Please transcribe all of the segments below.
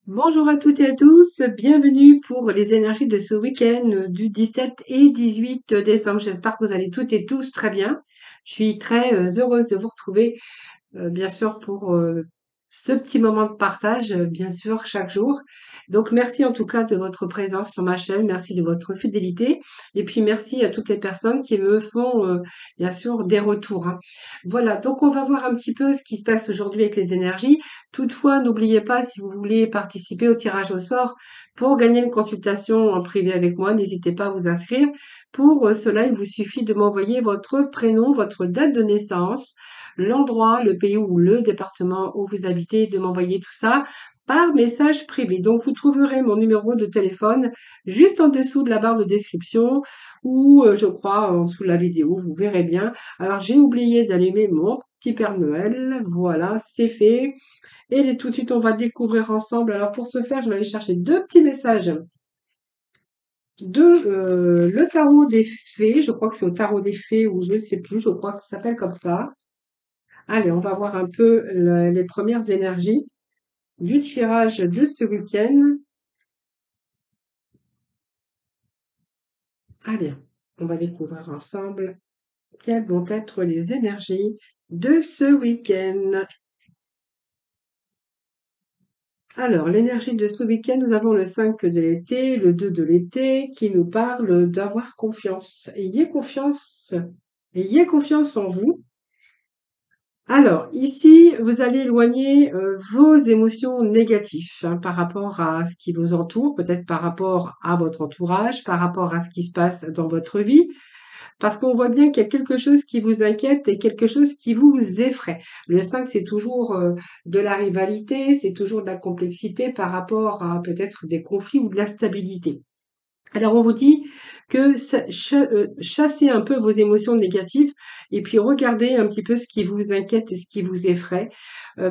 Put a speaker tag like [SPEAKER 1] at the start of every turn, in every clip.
[SPEAKER 1] Bonjour à toutes et à tous, bienvenue pour les énergies de ce week-end du 17 et 18 décembre. J'espère que vous allez toutes et tous très bien. Je suis très heureuse de vous retrouver bien sûr pour ce petit moment de partage, bien sûr, chaque jour. Donc merci en tout cas de votre présence sur ma chaîne, merci de votre fidélité et puis merci à toutes les personnes qui me font bien sûr des retours, hein. Voilà, donc on va voir un petit peu ce qui se passe aujourd'hui avec les énergies. Toutefois, n'oubliez pas, si vous voulez participer au tirage au sort pour gagner une consultation en privé avec moi, n'hésitez pas à vous inscrire. Pour cela, il vous suffit de m'envoyer votre prénom, votre date de naissance, l'endroit, le pays ou le département où vous habitez, de m'envoyer tout ça par message privé. Donc, vous trouverez mon numéro de téléphone juste en dessous de la barre de description ou, je crois, en dessous de la vidéo, vous verrez bien. Alors, j'ai oublié d'allumer mon petit Père Noël. Voilà, c'est fait. Et tout de suite, on va découvrir ensemble. Alors, pour ce faire, je vais aller chercher deux petits messages de le tarot des fées. Je crois que c'est au tarot des fées ou je ne sais plus. Je crois que ça s'appelle comme ça. Allez, on va voir un peu les premières énergies du tirage de ce week-end. Allez, on va découvrir ensemble quelles vont être les énergies de ce week-end. Alors, l'énergie de ce week-end, nous avons le 5 de l'été, le 2 de l'été, qui nous parle d'avoir confiance. Ayez confiance en vous. Alors, ici, vous allez éloigner vos émotions négatives hein, par rapport à ce qui vous entoure, peut-être par rapport à votre entourage, par rapport à ce qui se passe dans votre vie, parce qu'on voit bien qu'il y a quelque chose qui vous inquiète et quelque chose qui vous effraie. Le 5, c'est toujours de la rivalité, c'est toujours de la complexité par rapport à peut-être des conflits ou de la stabilité. Alors on vous dit que chassez un peu vos émotions négatives et puis regardez un petit peu ce qui vous inquiète et ce qui vous effraie.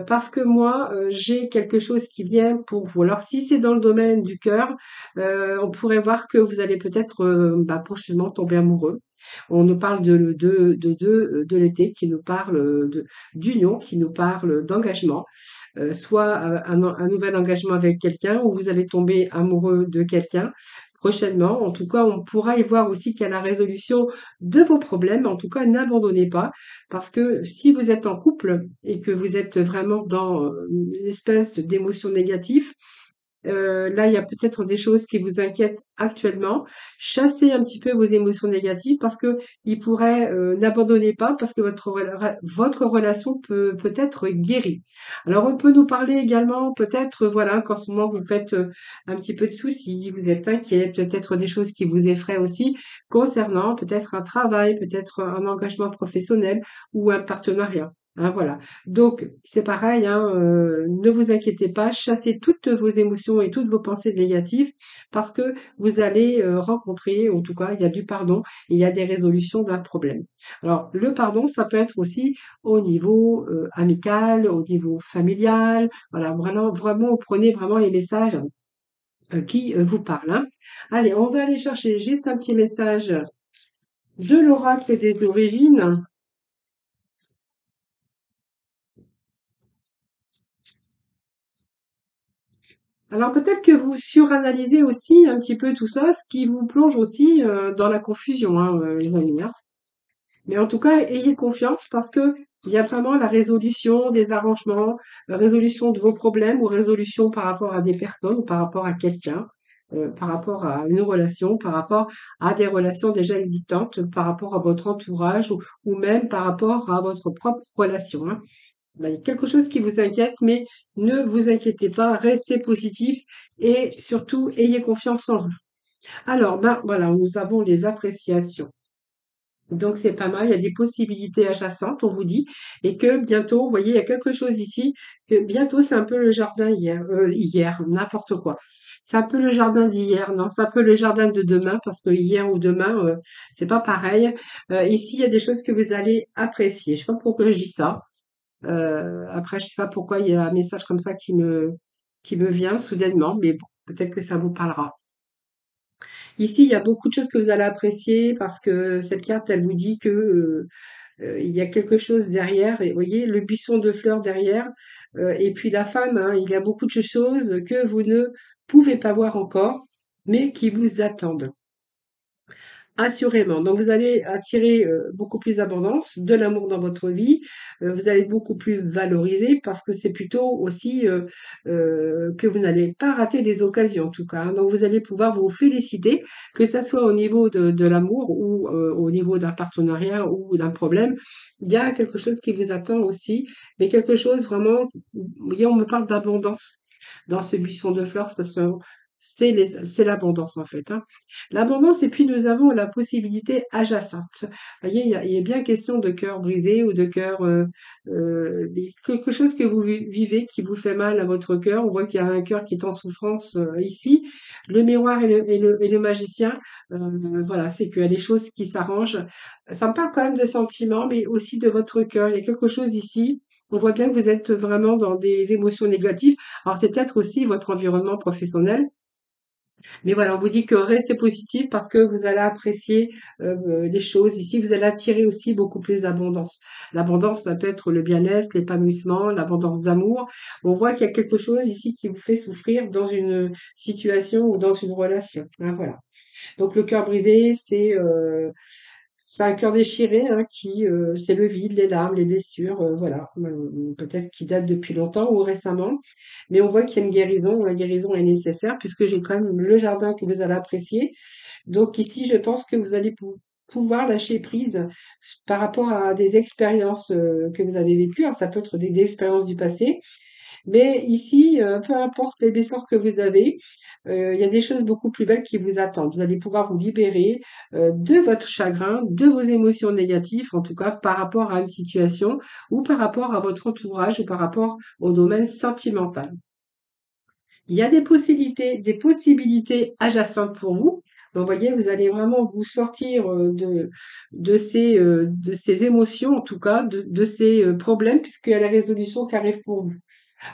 [SPEAKER 1] Parce que moi, j'ai quelque chose qui vient pour vous. Alors si c'est dans le domaine du cœur, on pourrait voir que vous allez peut-être prochainement tomber amoureux. On nous parle de l'été, qui nous parle d'union, qui nous parle d'engagement, soit un nouvel engagement avec quelqu'un ou vous allez tomber amoureux de quelqu'un prochainement. En tout cas, on pourra y voir aussi qu'il y a la résolution de vos problèmes. En tout cas, n'abandonnez pas parce que si vous êtes en couple et que vous êtes vraiment dans une espèce d'émotion négative, là, il y a peut-être des choses qui vous inquiètent actuellement. Chassez un petit peu vos émotions négatives parce que il pourrait, n'abandonnez pas parce que votre relation peut être guérie. Alors, on peut nous parler également peut-être, voilà, qu'en ce moment vous faites un petit peu de soucis, vous êtes inquiet, peut-être des choses qui vous effraient aussi concernant peut-être un travail, peut-être un engagement professionnel ou un partenariat. Hein, voilà. Donc, c'est pareil, hein, ne vous inquiétez pas, chassez toutes vos émotions et toutes vos pensées négatives parce que vous allez rencontrer, en tout cas, il y a du pardon et il y a des résolutions d'un problème. Alors, le pardon, ça peut être aussi au niveau amical, au niveau familial. Voilà, vraiment, vraiment, prenez vraiment les messages qui vous parlent, hein. Allez, on va aller chercher juste un petit message de l'oracle des origines. Alors peut-être que vous suranalysez aussi un petit peu tout ça, ce qui vous plonge aussi dans la confusion, hein, les amis, hein. Mais en tout cas, ayez confiance parce que il y a vraiment la résolution des arrangements, la résolution de vos problèmes ou résolution par rapport à des personnes ou par rapport à quelqu'un, par rapport à une relation, par rapport à des relations déjà existantes, par rapport à votre entourage ou même par rapport à votre propre relation, hein. Bah, il y a quelque chose qui vous inquiète, mais ne vous inquiétez pas, restez positif et surtout ayez confiance en vous. Alors, ben voilà, nous avons les appréciations. Donc c'est pas mal, il y a des possibilités adjacentes, on vous dit, et que bientôt, vous voyez, il y a quelque chose ici, que bientôt c'est un peu le jardin hier, n'importe quoi. C'est un peu le jardin d'hier, non, c'est un peu le jardin de demain, parce que hier ou demain, c'est pas pareil. Ici, il y a des choses que vous allez apprécier. Je sais pas pourquoi je dis ça. Après, je sais pas pourquoi il y a un message comme ça qui me vient soudainement, mais bon, peut-être que ça vous parlera. Ici, il y a beaucoup de choses que vous allez apprécier parce que cette carte, elle vous dit que il y a quelque chose derrière. Et vous voyez, le buisson de fleurs derrière, Et puis la femme, hein, il y a beaucoup de choses que vous ne pouvez pas voir encore, mais qui vous attendent. Assurément. Donc vous allez attirer, beaucoup plus d'abondance, de l'amour dans votre vie, vous allez être beaucoup plus valorisé parce que c'est plutôt aussi, que vous n'allez pas rater des occasions en tout cas, hein. Donc vous allez pouvoir vous féliciter, que ça soit au niveau de l'amour ou, au niveau d'un partenariat ou d'un problème. Il y a quelque chose qui vous attend aussi, mais quelque chose vraiment, vous voyez, on me parle d'abondance. Dans ce buisson de fleurs, c'est l'abondance en fait, hein. L'abondance et puis nous avons la possibilité adjacente. Vous voyez, il y a bien question de cœur brisé ou de cœur, quelque chose que vous vivez qui vous fait mal à votre cœur. On voit qu'il y a un cœur qui est en souffrance ici. Le miroir et le magicien, voilà, c'est qu'il y a des choses qui s'arrangent. Ça me parle quand même de sentiments, mais aussi de votre cœur. Il y a quelque chose ici. On voit bien que vous êtes vraiment dans des émotions négatives. Alors c'est peut-être aussi votre environnement professionnel, mais voilà, on vous dit que restez positif parce que vous allez apprécier les choses. Ici, vous allez attirer aussi beaucoup plus d'abondance. L'abondance, ça peut être le bien-être, l'épanouissement, l'abondance d'amour. On voit qu'il y a quelque chose ici qui vous fait souffrir dans une situation ou dans une relation, hein, voilà. Donc le cœur brisé, c'est un cœur déchiré, hein, c'est le vide, les larmes, les blessures, voilà, peut-être qui date depuis longtemps ou récemment, mais on voit qu'il y a une guérison. La guérison est nécessaire puisque j'ai quand même le jardin que vous allez apprécier. Donc ici, je pense que vous allez pouvoir lâcher prise par rapport à des expériences que vous avez vécues. Alors, ça peut être des expériences du passé, mais ici, peu importe les blessures que vous avez, il y a des choses beaucoup plus belles qui vous attendent. Vous allez pouvoir vous libérer, de votre chagrin, de vos émotions négatives, en tout cas par rapport à une situation ou par rapport à votre entourage ou par rapport au domaine sentimental. Il y a des possibilités adjacentes pour vous. Donc, vous voyez, vous allez vraiment vous sortir de ces émotions, en tout cas, de ces problèmes, puisqu'il y a la résolution qui arrive pour vous.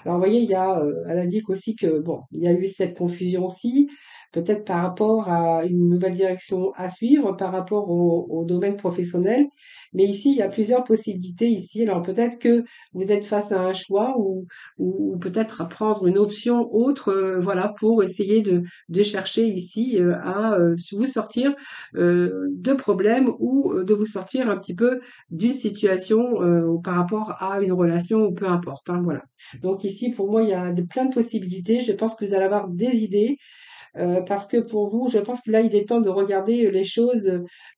[SPEAKER 1] Alors, vous voyez, elle indique aussi que, bon, il y a eu cette confusion aussi, peut-être par rapport à une nouvelle direction à suivre, par rapport au domaine professionnel. Mais ici, il y a plusieurs possibilités ici. Alors, peut-être que vous êtes face à un choix ou peut-être à prendre une option autre, voilà, pour essayer de chercher ici à vous sortir de problèmes ou de vous sortir un petit peu d'une situation par rapport à une relation ou peu importe, hein, voilà. Donc ici, pour moi, il y a plein de possibilités. Je pense que vous allez avoir des idées parce que pour vous, je pense que là, il est temps de regarder les choses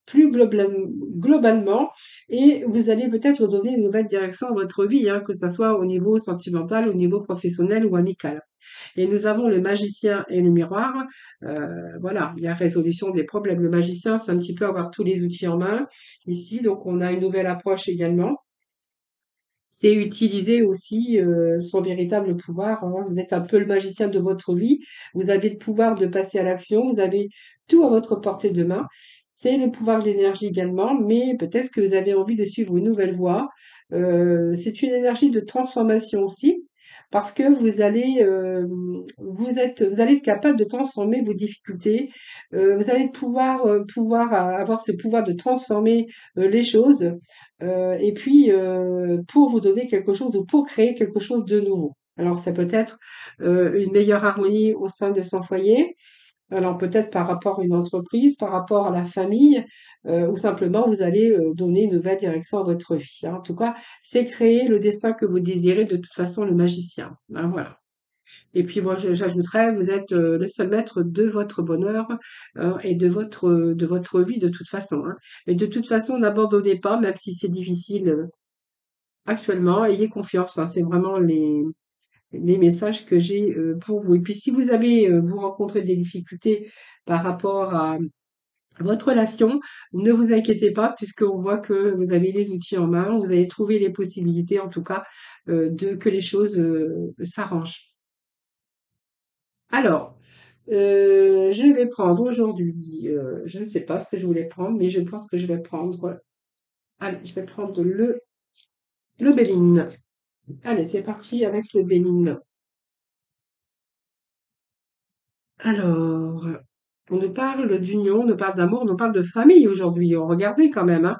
[SPEAKER 1] plus globalement et vous allez peut-être donner une nouvelle direction à votre vie, hein, que ce soit au niveau sentimental, au niveau professionnel ou amical. Et nous avons le magicien et le miroir. Voilà, il y a résolution des problèmes. Le magicien, c'est un petit peu avoir tous les outils en main ici. Donc, on a une nouvelle approche également, c'est utiliser aussi son véritable pouvoir, hein. Vous êtes un peu le magicien de votre vie. Vous avez le pouvoir de passer à l'action. Vous avez tout à votre portée de main. C'est le pouvoir de l'énergie également, mais peut-être que vous avez envie de suivre une nouvelle voie. C'est une énergie de transformation aussi, parce que vous allez être capable de transformer vos difficultés. Vous allez pouvoir avoir ce pouvoir de transformer les choses et puis pour vous donner quelque chose ou pour créer quelque chose de nouveau. Alors ça peut être une meilleure harmonie au sein de son foyer, alors peut-être par rapport à une entreprise, par rapport à la famille, ou simplement vous allez donner une nouvelle direction à votre vie, hein. En tout cas, c'est créer le dessin que vous désirez, de toute façon, le magicien, hein, voilà. Et puis moi, j'ajouterais, vous êtes le seul maître de votre bonheur et de votre vie de toute façon, hein. Et de toute façon, n'abandonnez pas, même si c'est difficile actuellement. Ayez confiance, hein. C'est vraiment les messages que j'ai pour vous. Et puis si vous avez, vous rencontrez des difficultés par rapport à votre relation, ne vous inquiétez pas puisqu'on voit que vous avez les outils en main, vous avez trouvé les possibilités en tout cas de que les choses s'arrangent. Alors, je vais prendre aujourd'hui, je ne sais pas ce que je voulais prendre, mais je pense que je vais prendre, allez, je vais prendre le Béline. Allez, c'est parti avec le Béline. Alors, on nous parle d'union, on nous parle d'amour, on nous parle de famille aujourd'hui. Regardez quand même, hein.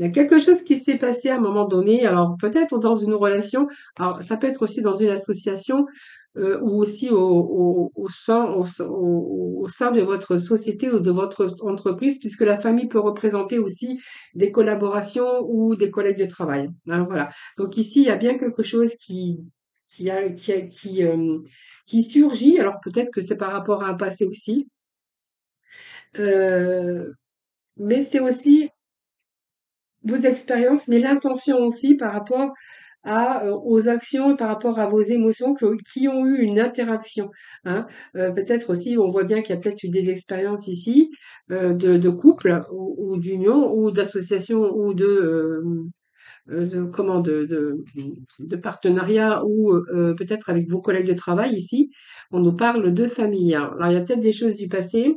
[SPEAKER 1] Il y a quelque chose qui s'est passé à un moment donné, alors peut-être dans une relation, alors ça peut être aussi dans une association ou aussi au sein de votre société ou de votre entreprise, puisque la famille peut représenter aussi des collaborations ou des collègues de travail. Hein, voilà. Donc ici, il y a bien quelque chose qui surgit. Alors peut-être que c'est par rapport à un passé aussi, euh, mais c'est aussi vos expériences, mais l'intention aussi par rapport aux actions, par rapport à vos émotions qui ont eu une interaction. Hein. Peut-être aussi, on voit bien qu'il y a peut-être eu des expériences ici de couple ou d'union ou d'association ou de partenariat ou peut-être avec vos collègues de travail ici. On nous parle de famille. Hein. Alors, il y a peut-être des choses du passé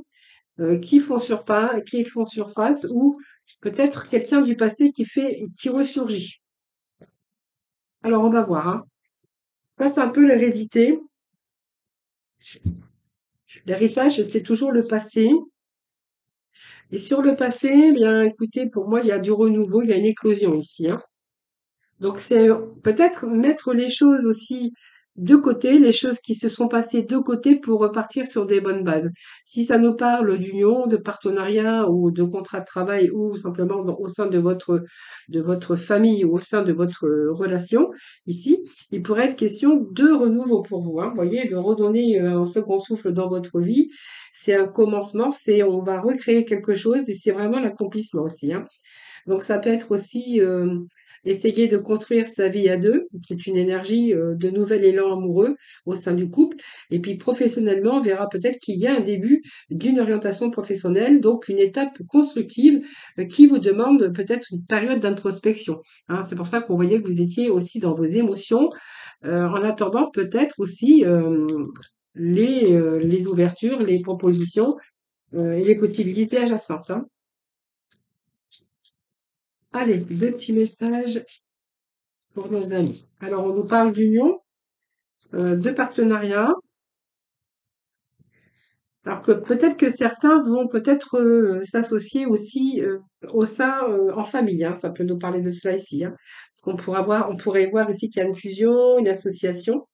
[SPEAKER 1] qui font surface ou peut-être quelqu'un du passé qui ressurgit. Alors, on va voir. Hein. Ça, c'est un peu l'hérédité. L'héritage, c'est toujours le passé. Et sur le passé, eh bien, écoutez, pour moi, il y a du renouveau, il y a une éclosion ici. Hein. Donc c'est peut-être mettre les choses aussi de côté, les choses qui se sont passées de côté pour repartir sur des bonnes bases. Si ça nous parle d'union, de partenariat ou de contrat de travail ou simplement au sein de votre famille ou au sein de votre relation, ici, il pourrait être question de renouveau pour vous, hein, vous voyez, de redonner un second souffle dans votre vie. C'est un commencement, on va recréer quelque chose et c'est vraiment l'accomplissement aussi, hein. Donc ça peut être aussi essayer de construire sa vie à deux, c'est une énergie de nouvel élan amoureux au sein du couple. Et puis professionnellement, on verra peut-être qu'il y a un début d'une orientation professionnelle, donc une étape constructive qui vous demande peut-être une période d'introspection. Hein, c'est pour ça qu'on voyait que vous étiez aussi dans vos émotions, en attendant peut-être aussi les ouvertures, les propositions et les possibilités adjacentes. Hein. Allez, deux petits messages pour nos amis. Alors, on nous parle d'union, de partenariat. Alors que peut-être que certains vont peut-être s'associer aussi en famille. Hein. Ça peut nous parler de cela ici. Hein. Parce on pourrait voir ici qu'il y a une fusion, une association.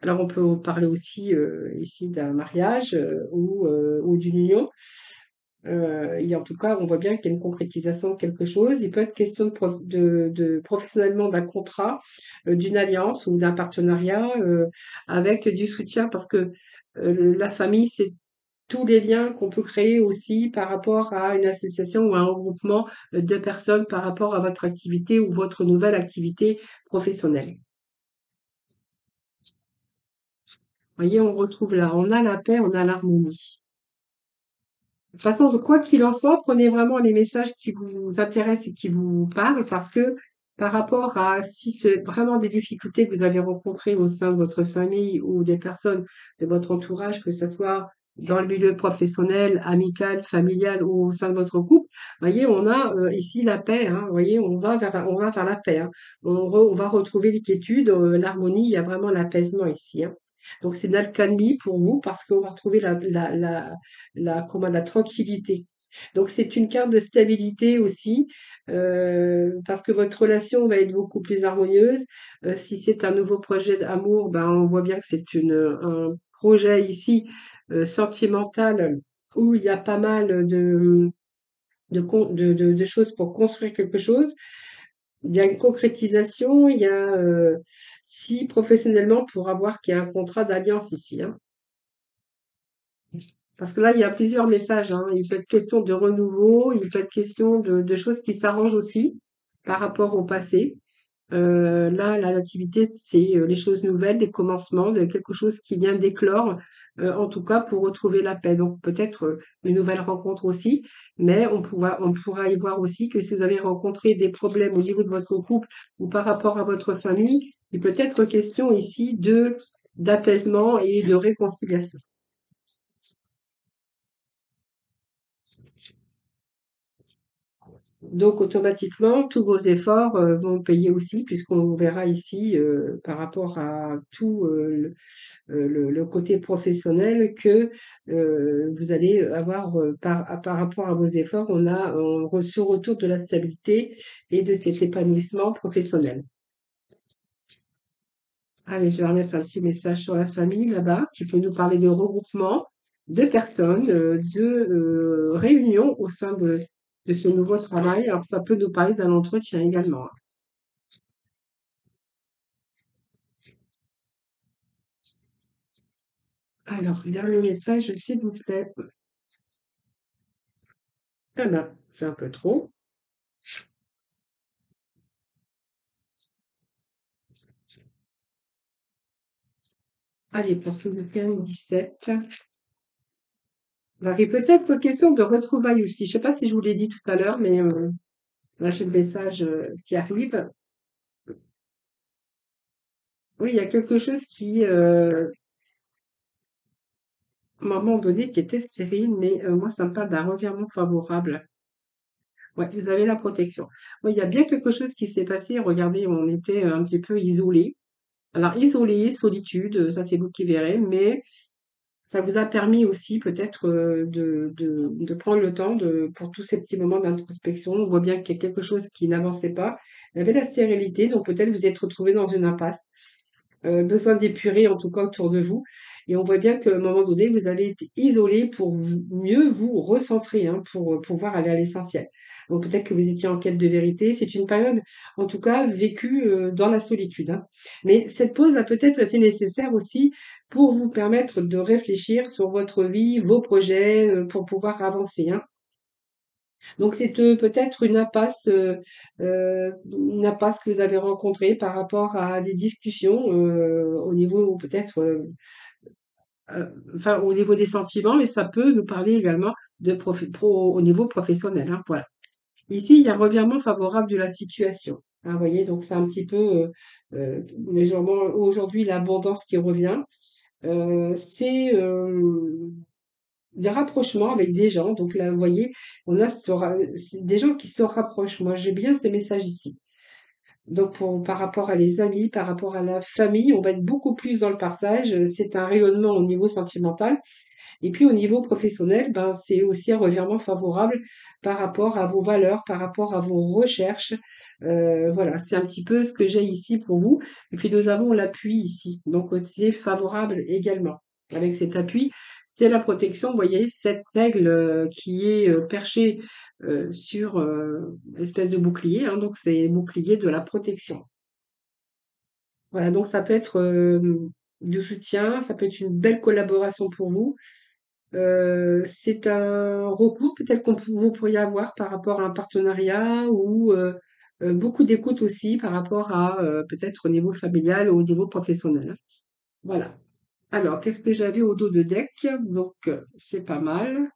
[SPEAKER 1] Alors, on peut parler aussi ici d'un mariage ou d'une union. Et en tout cas, on voit bien qu'il y a une concrétisation de quelque chose. Il peut être question de professionnellement d'un contrat, d'une alliance ou d'un partenariat avec du soutien parce que la famille, c'est tous les liens qu'on peut créer aussi par rapport à une association ou à un regroupement de personnes par rapport à votre activité ou votre nouvelle activité professionnelle. Vous voyez, on retrouve là, on a la paix, on a l'harmonie. De toute façon, quoi qu'il en soit, prenez vraiment les messages qui vous intéressent et qui vous parlent parce que par rapport à si c'est vraiment des difficultés que vous avez rencontrées au sein de votre famille ou des personnes de votre entourage, que ce soit dans le milieu professionnel, amical, familial ou au sein de votre couple, voyez, on a ici la paix, hein, voyez, on va vers la paix, hein. On va retrouver l'inquiétude, l'harmonie, il y a vraiment l'apaisement ici, hein. Donc c'est une alcalmie pour vous parce qu'on va retrouver la tranquillité. Donc c'est une carte de stabilité aussi, parce que votre relation va être beaucoup plus harmonieuse. Si c'est un nouveau projet d'amour, ben on voit bien que c'est un projet ici sentimental où il y a pas mal de choses pour construire quelque chose. Il y a une concrétisation, il y a si professionnellement pour avoir qu'il y a un contrat d'alliance ici, hein. Parce que là, il y a plusieurs messages, hein. Il peut être question de renouveau, il peut être question de choses qui s'arrangent aussi par rapport au passé. Là, la nativité, c'est les choses nouvelles, des commencements, de quelque chose qui vient d'éclore, en tout cas pour retrouver la paix. Donc peut-être une nouvelle rencontre aussi, mais on pourra y voir aussi que si vous avez rencontré des problèmes au niveau de votre couple ou par rapport à votre famille, il peut être question ici d'apaisement et de réconciliation. Donc automatiquement, tous vos efforts vont payer aussi, puisqu'on verra ici par rapport à tout le côté professionnel que vous allez avoir par rapport à vos efforts, ce retour de la stabilité et de cet épanouissement professionnel. Allez, je vais remettre un petit message sur la famille là-bas qui peut nous parler de regroupement de personnes, de réunions au sein de ce nouveau travail. Alors, ça peut nous parler d'un entretien également, hein. Alors, dernier message, s'il vous plaît. Ah ben, c'est un peu trop. Allez, pour ce week-end 17. Alors, et peut-être question de retrouvailles aussi. Je sais pas si je vous l'ai dit tout à l'heure, mais là, j'ai le message qui arrive. Oui, il y a quelque chose qui, à un moment donné, qui était stérile, mais moi, ça me parle d'un revirement favorable. Ouais, vous avez la protection. Oui, il y a bien quelque chose qui s'est passé. Regardez, on était un petit peu isolés. Alors, isolés, solitude, ça c'est vous qui verrez, mais ça vous a permis aussi peut-être de prendre le temps pour tous ces petits moments d'introspection. On voit bien qu'il y a quelque chose qui n'avançait pas. Il y avait la sérénité, donc peut-être vous êtes retrouvé dans une impasse. Besoin d'épurer en tout cas autour de vous. Et on voit bien qu'à un moment donné, vous avez été isolé pour mieux vous recentrer, hein, pour pouvoir aller à l'essentiel. Donc peut-être que vous étiez en quête de vérité. C'est une période, en tout cas, vécue dans la solitude, hein. Mais cette pause a peut-être été nécessaire aussi pour vous permettre de réfléchir sur votre vie, vos projets, pour pouvoir avancer, hein. Donc c'est peut-être une impasse que vous avez rencontrée par rapport à des discussions au niveau peut-être, enfin au niveau des sentiments, mais ça peut nous parler également au niveau professionnel, hein, voilà. Ici, il y a un revirement favorable de la situation, hein, vous voyez, donc c'est un petit peu légèrement aujourd'hui l'abondance qui revient. C'est des rapprochements avec des gens. Donc là, vous voyez, c'est des gens qui se rapprochent. Moi, j'ai bien ces messages ici. Donc, par rapport à les amis, par rapport à la famille, on va être beaucoup plus dans le partage. C'est un rayonnement au niveau sentimental. Et puis, au niveau professionnel, ben, c'est aussi un revirement favorable par rapport à vos valeurs, par rapport à vos recherches. Voilà, c'est un petit peu ce que j'ai ici pour vous. Et puis, nous avons l'appui ici. Donc, c'est favorable également. Avec cet appui, c'est la protection. Vous voyez, cette règle qui est perchée sur une espèce de bouclier, hein, donc, c'est bouclier de la protection. Voilà, donc ça peut être du soutien, ça peut être une belle collaboration pour vous. C'est un recours peut-être vous pourriez avoir par rapport à un partenariat ou beaucoup d'écoute aussi par rapport à peut-être au niveau familial ou au niveau professionnel. Voilà. Alors, qu'est-ce que j'avais au dos de deck? Donc, c'est pas mal.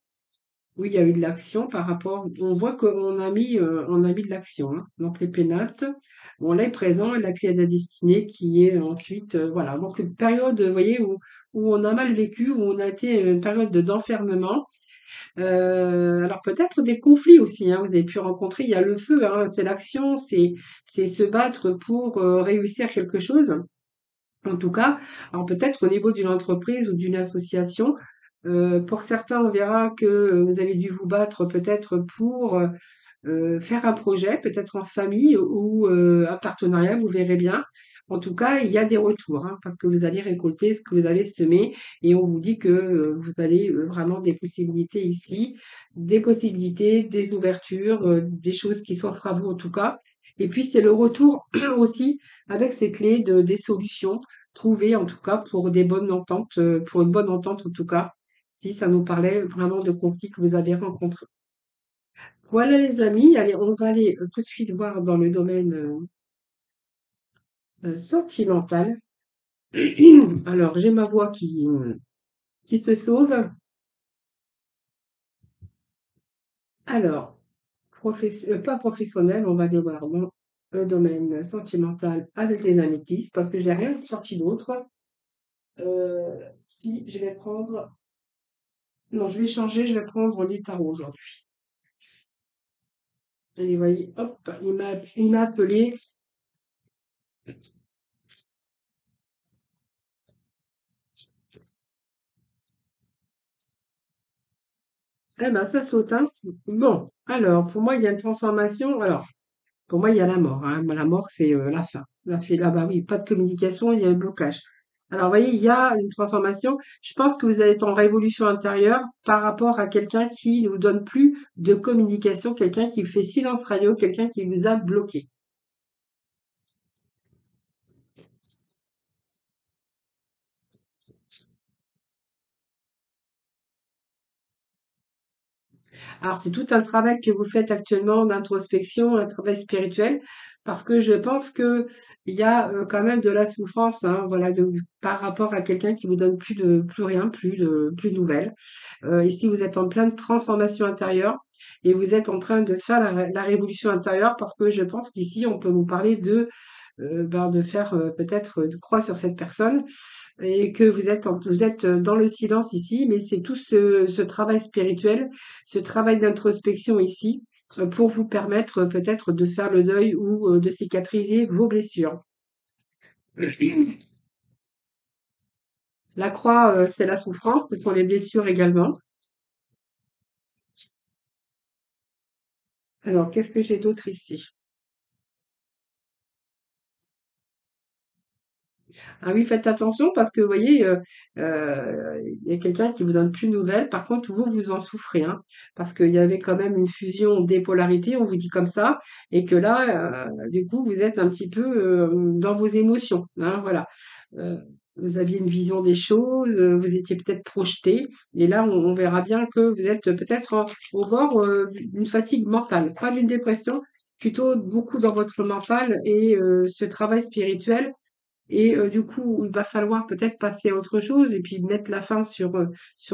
[SPEAKER 1] Oui, il y a eu de l'action par rapport. On voit on a mis de l'action, hein. Donc, les pénates. Bon, là est présent la clé de la destinée qui est ensuite, voilà. Donc, une période, vous voyez, où on a mal vécu, où on a été une période d'enfermement. Alors peut-être des conflits aussi, hein, vous avez pu rencontrer. Il y a le feu, hein, c'est l'action, c'est se battre pour réussir quelque chose. En tout cas, alors peut-être au niveau d'une entreprise ou d'une association, pour certains, on verra que vous avez dû vous battre peut-être pour faire un projet, peut-être en famille ou un partenariat, vous verrez bien. En tout cas, il y a des retours, hein, parce que vous allez récolter ce que vous avez semé et on vous dit que vous allez vraiment des possibilités ici, des possibilités, des ouvertures, des choses qui s'offrent à vous en tout cas. Et puis, c'est le retour aussi avec ces clés des solutions trouvées en tout cas pour des bonnes ententes, pour une bonne entente en tout cas, si ça nous parlait vraiment de conflits que vous avez rencontrés. Voilà les amis, allez, on va aller tout de suite voir dans le domaine sentimental. Alors, j'ai ma voix qui se sauve. Alors, pas professionnel, on va aller voir dans le domaine sentimental avec les améthystes parce que j'ai rien sorti d'autre. Si, je vais prendre. Non, je vais changer, je vais prendre les tarots aujourd'hui. Allez, voyez, hop, il m'a appelé. Eh ben, ça saute, hein. Bon, alors, pour moi, il y a une transformation. Alors, pour moi, il y a la mort, hein. La mort, c'est la fin. Là, bah oui, pas de communication, il y a un blocage. Alors, vous voyez, il y a une transformation. Je pense que vous allez être en révolution intérieure par rapport à quelqu'un qui ne vous donne plus de communication, quelqu'un qui fait silence radio, quelqu'un qui vous a bloqué. Alors, c'est tout un travail que vous faites actuellement d'introspection, un travail spirituel, parce que je pense que il y a quand même de la souffrance, hein, voilà, par rapport à quelqu'un qui vous donne plus rien, plus de nouvelles. Ici, vous êtes en pleine transformation intérieure et vous êtes en train de faire la révolution intérieure parce que je pense qu'ici, on peut vous parler de faire peut-être une croix sur cette personne et que vous êtes dans le silence ici, mais c'est tout ce travail spirituel, ce travail d'introspection ici pour vous permettre peut-être de faire le deuil ou de cicatriser vos blessures. La croix, c'est la souffrance, ce sont les blessures également. Alors, qu'est-ce que j'ai d'autre ici? Ah oui, faites attention parce que vous voyez, il y a quelqu'un qui vous donne plus de nouvelles. Par contre, vous, vous en souffrez, hein, parce qu'il y avait quand même une fusion des polarités, on vous dit comme ça, et que là, du coup, vous êtes un petit peu dans vos émotions, hein, voilà. Euh, Vous aviez une vision des choses, vous étiez peut-être projeté, et là, on verra bien que vous êtes peut-être au bord d'une fatigue mentale, pas d'une dépression, plutôt beaucoup dans votre mental et ce travail spirituel et du coup, il va falloir peut-être passer à autre chose et puis mettre la fin sur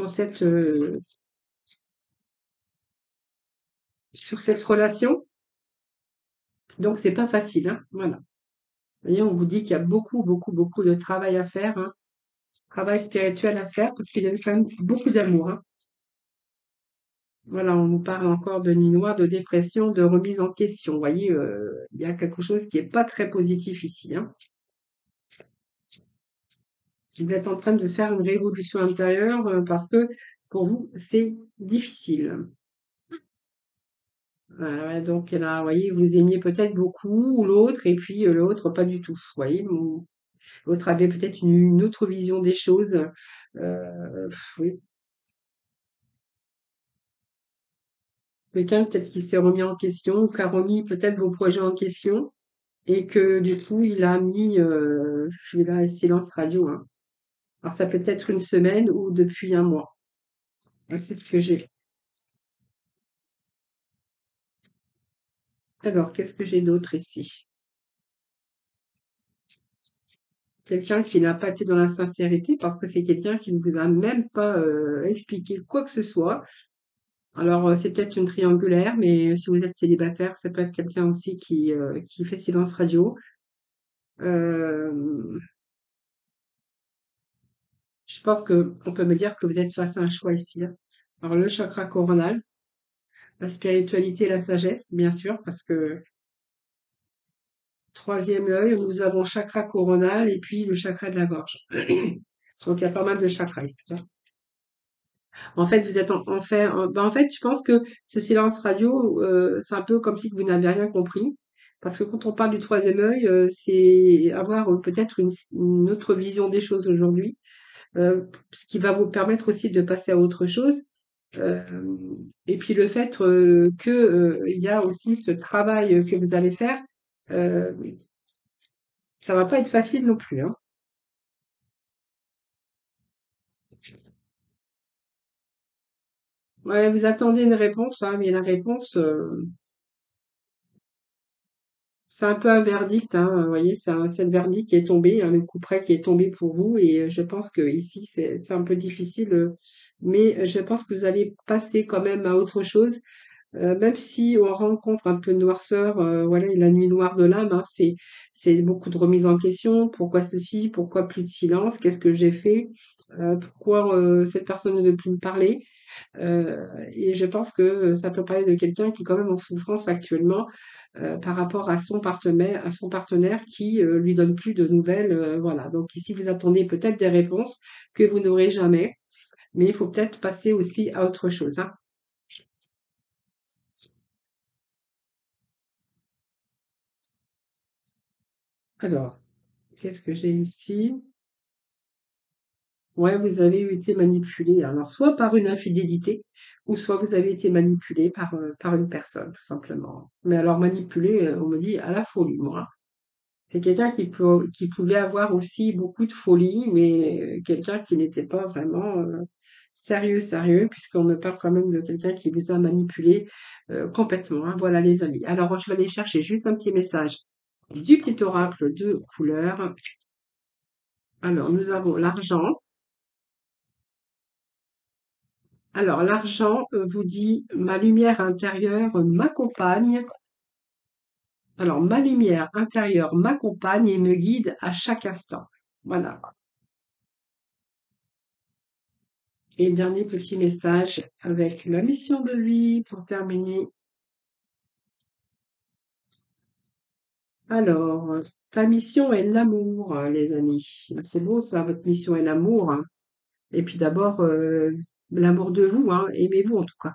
[SPEAKER 1] cette relation. Donc c'est pas facile, hein. Voilà. Vous voyez, on vous dit qu'il y a beaucoup de travail à faire, hein, travail spirituel à faire, parce qu'il y avait quand même beaucoup d'amour, hein. Voilà, on nous parle encore de nuit noire, de dépression, de remise en question. Vous voyez, il y a quelque chose qui est pas très positif ici, hein. Vous êtes en train de faire une révolution intérieure parce que pour vous, c'est difficile. Ouais, donc là, vous voyez, vous aimiez peut-être beaucoup l'autre et puis l'autre pas du tout. Vous voyez, l'autre avait peut-être une autre vision des choses. Oui, quelqu'un peut-être qui s'est remis en question ou qui a remis peut-être vos projets en question et que du coup, il a mis, je vais là, silence radio, hein. Alors ça peut être une semaine ou depuis un mois. Ouais, c'est ce que j'ai. Alors, qu'est-ce que j'ai d'autre ici? Quelqu'un qui n'a pas été dans la sincérité parce que c'est quelqu'un qui ne vous a même pas expliqué quoi que ce soit. Alors, c'est peut-être une triangulaire, mais si vous êtes célibataire, ça peut être quelqu'un aussi qui fait silence radio. Euh, je pense que on peut me dire que vous êtes face à un choix ici, hein. Alors, le chakra coronal, la spiritualité et la sagesse, bien sûr, parce que troisième œil, nous avons chakra coronal et puis le chakra de la gorge. Donc, il y a pas mal de chakras ici, hein. En fait, vous êtes en fait, je pense que ce silence radio, c'est un peu comme si vous n'avez rien compris. Parce que quand on parle du troisième œil, c'est avoir peut-être une autre vision des choses aujourd'hui, ce qui va vous permettre aussi de passer à autre chose. Euh, et puis le fait que il y a aussi ce travail que vous allez faire, euh, ça va pas être facile non plus, hein. Ouais, vous attendez une réponse, hein, mais la réponse, c'est un peu un verdict, hein, vous voyez, c'est le verdict qui est tombé, hein, le coup près qui est tombé pour vous et je pense que ici c'est un peu difficile, mais je pense que vous allez passer quand même à autre chose, même si on rencontre un peu de noirceur, voilà, et la nuit noire de l'âme, hein, c'est beaucoup de remise en question. Pourquoi ceci? Pourquoi plus de silence? Qu'est-ce que j'ai fait? Pourquoi cette personne ne veut plus me parler? Et je pense que ça peut parler de quelqu'un qui est quand même en souffrance actuellement par rapport à son partenaire qui lui donne plus de nouvelles. Voilà. Donc ici, vous attendez peut-être des réponses que vous n'aurez jamais, mais il faut peut-être passer aussi à autre chose, hein. Alors, qu'est-ce que j'ai ici? Ouais, vous avez été manipulé. Alors, soit par une infidélité, ou soit vous avez été manipulé par une personne, tout simplement. Mais alors, manipulé, on me dit à la folie, moi. C'est quelqu'un qui pouvait avoir aussi beaucoup de folie, mais quelqu'un qui n'était pas vraiment sérieux, puisqu'on me parle quand même de quelqu'un qui vous a manipulé complètement, hein. Voilà, les amis. Alors, je vais aller chercher juste un petit message du petit oracle de couleur. Alors, nous avons l'argent. Alors, l'argent vous dit ma lumière intérieure m'accompagne. Alors, ma lumière intérieure m'accompagne et me guide à chaque instant. Voilà. Et dernier petit message avec la mission de vie pour terminer. Alors, ta mission est l'amour, les amis. C'est beau ça, votre mission est l'amour, hein. Et puis d'abord, l'amour de vous, hein. Aimez-vous en tout cas.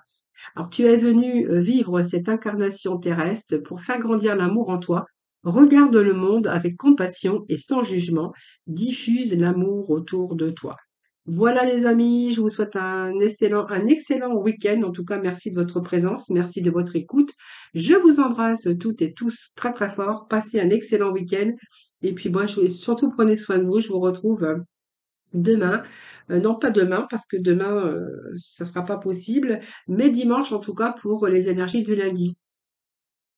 [SPEAKER 1] Alors, tu es venu vivre cette incarnation terrestre pour faire grandir l'amour en toi. Regarde le monde avec compassion et sans jugement. Diffuse l'amour autour de toi. Voilà les amis, je vous souhaite un excellent week-end. En tout cas, merci de votre présence, merci de votre écoute. Je vous embrasse toutes et tous très très fort. Passez un excellent week-end. Et puis moi, surtout prenez soin de vous. Je vous retrouve demain. Non, pas demain, parce que demain, ça sera pas possible, mais dimanche en tout cas pour les énergies du lundi.